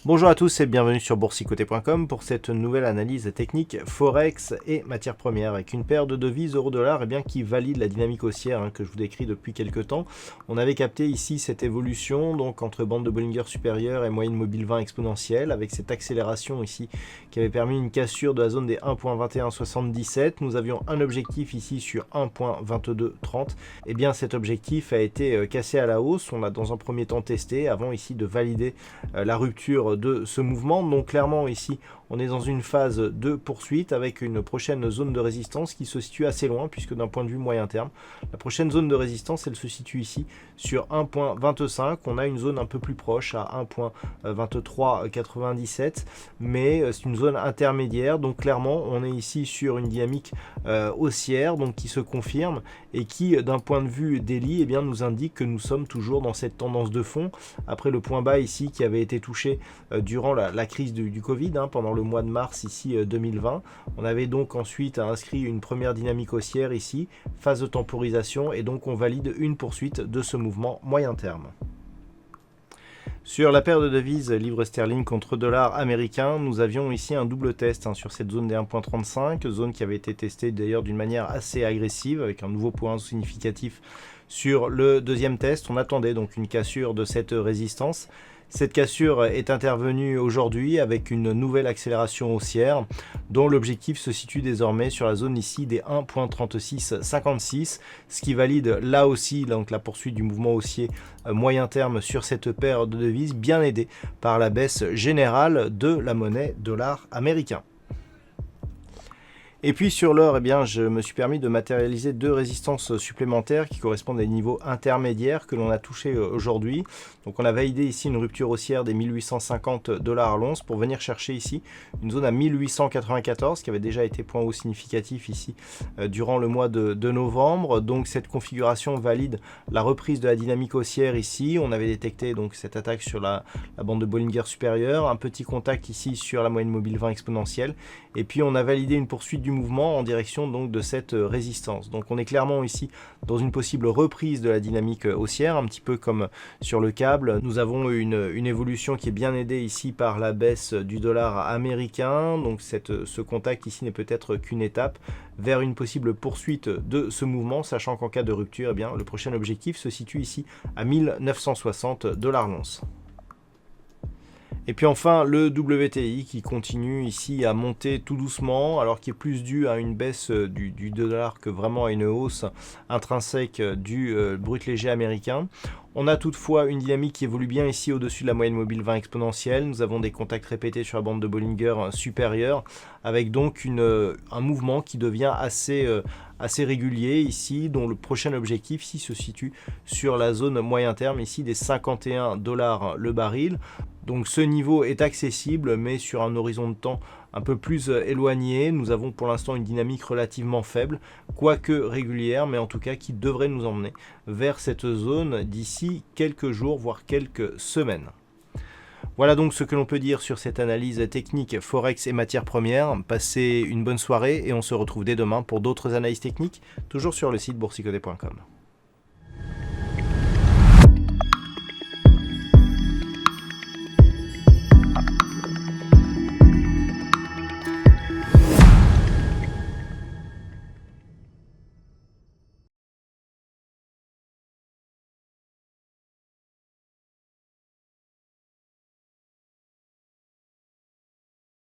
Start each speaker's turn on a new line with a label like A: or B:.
A: Bonjour à tous et bienvenue sur boursicoté.com pour cette nouvelle analyse technique Forex et matières premières avec une paire de devises euro-dollar qui valide la dynamique haussière que je vous décris depuis quelques temps. On avait capté ici cette évolution donc entre bande de Bollinger supérieure et moyenne mobile 20 exponentielle avec cette accélération ici qui avait permis une cassure de la zone des 1.2177. Nous avions un objectif ici sur 1.2230. Et bien cet objectif a été cassé à la hausse. On l'a dans un premier temps testé avant ici de valider la rupture de ce mouvement. Donc clairement ici on est dans une phase de poursuite avec une prochaine zone de résistance qui se situe assez loin puisque d'un point de vue moyen terme la prochaine zone de résistance elle se situe ici sur 1.25. On a une zone un peu plus proche à 1.2397 mais c'est une zone intermédiaire, donc clairement on est ici sur une dynamique haussière donc qui se confirme et qui d'un point de vue daily nous indique que nous sommes toujours dans cette tendance de fond après le point bas ici qui avait été touché durant la crise du Covid pendant le mois de mars ici 2020. On avait donc ensuite inscrit une première dynamique haussière ici, phase de temporisation et donc on valide une poursuite de ce mouvement moyen terme. Sur la paire de devises livre sterling contre dollar américain, nous avions ici un double test sur cette zone des 1.35, zone qui avait été testée d'ailleurs d'une manière assez agressive avec un nouveau point significatif sur le deuxième test. On attendait donc une cassure de cette résistance. Cette cassure est intervenue aujourd'hui avec une nouvelle accélération haussière dont l'objectif se situe désormais sur la zone ici des 1.3656, ce qui valide là aussi donc la poursuite du mouvement haussier moyen terme sur cette paire de devises, bien aidée par la baisse générale de la monnaie dollar américain. Et puis sur l'or, je me suis permis de matérialiser deux résistances supplémentaires qui correspondent à des niveaux intermédiaires que l'on a touchés aujourd'hui. Donc on a validé ici une rupture haussière des 1850 $ à l'once pour venir chercher ici une zone à 1894 qui avait déjà été point haut significatif ici durant le mois de novembre. Donc cette configuration valide la reprise de la dynamique haussière ici. On avait détecté donc cette attaque sur la bande de Bollinger supérieure, un petit contact ici sur la moyenne mobile 20 exponentielle et puis on a validé une poursuite du mouvement en direction donc de cette résistance. Donc on est clairement ici dans une possible reprise de la dynamique haussière, un petit peu comme sur le câble. Nous avons une évolution qui est bien aidée ici par la baisse du dollar américain. Donc ce contact ici n'est peut-être qu'une étape vers une possible poursuite de ce mouvement, sachant qu'en cas de rupture, le prochain objectif se situe ici à 1960 $ l'once. Et puis enfin le WTI qui continue ici à monter tout doucement, alors qui est plus dû à une baisse du dollar que vraiment à une hausse intrinsèque du brut léger américain. On a toutefois une dynamique qui évolue bien ici au-dessus de la moyenne mobile 20 exponentielle. Nous avons des contacts répétés sur la bande de Bollinger supérieure avec donc un mouvement qui devient assez régulier ici, dont le prochain objectif ici se situe sur la zone moyen terme ici des 51 $ le baril. Donc ce niveau est accessible mais sur un horizon de temps un peu plus éloigné. Nous avons pour l'instant une dynamique relativement faible, quoique régulière, mais en tout cas qui devrait nous emmener vers cette zone d'ici quelques jours, voire quelques semaines. Voilà donc ce que l'on peut dire sur cette analyse technique Forex et matières premières. Passez une bonne soirée et on se retrouve dès demain pour d'autres analyses techniques, toujours sur le site boursicoté.com.